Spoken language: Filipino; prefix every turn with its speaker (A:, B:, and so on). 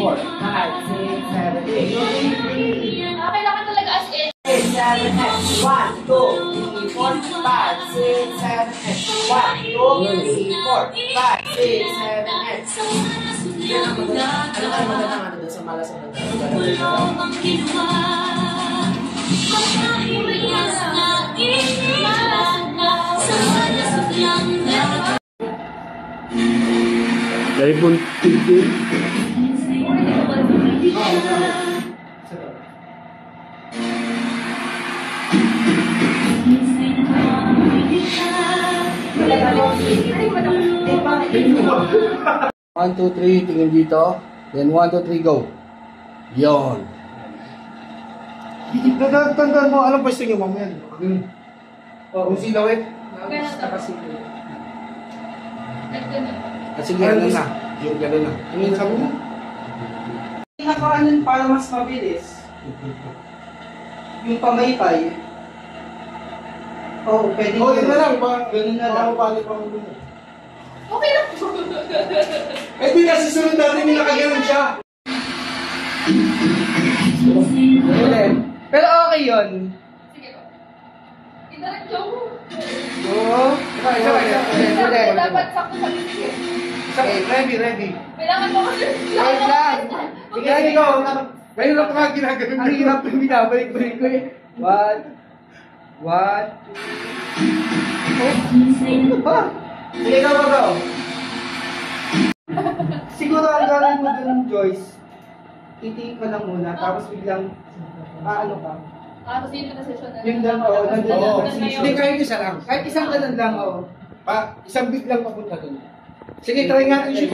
A: 4, 5, 6, 7, 8.
B: Kailangan talaga as in.
A: 8, 7, 8. 1, 2, 3, 4, 5, 6, 7, 8. 1, 2, 3, 4, 5, 6, 7, 8. Yan ang maganda. Ano kayo magandang ano doon sa malas ang
C: Dari pun tinggi. One, two, three, tingin dito. Then 1, 2, 3, go. Yon. Tandaan mo, anong pwesto niyo mamaya? Kung silawit. Kasi gano'n na. Yung gano'n na. Tingin sa mo.
D: Pinakaanan para mas mabilis. Yung pamaypay. Oh, pwede.
C: Oh, yun na lang.
D: Ganun na lang.
C: Balik pa mo.
B: Okay lang.
C: Eh, di kasi sunod natin yung nakaganon siya.
D: Pero okay yun.
B: Sige po. Itaran joke.
D: Oo.
B: Dapat sakto sa bibig.
D: Okay, ready.
B: Kailangan mo kasi.
D: Wait lang. Sige, ikaw.
C: Ngayon lang pa ginaganon.
D: Ang hirap yung binabalik-balik ko eh. What?
C: Sige ka ba daw?
D: Siguro ang gawin mo dun, Joyce, titiin ka lang muna, tapos biglang, ano ka?
B: Tapos yun yung session na.
D: Yung lang, oo, nandun
C: Oo.
D: na.
C: Hindi, kahit isa lang.
D: Kahit isang ganun lang, oo.
C: Isang big lang papunta dun.
D: Sige, try natin siya.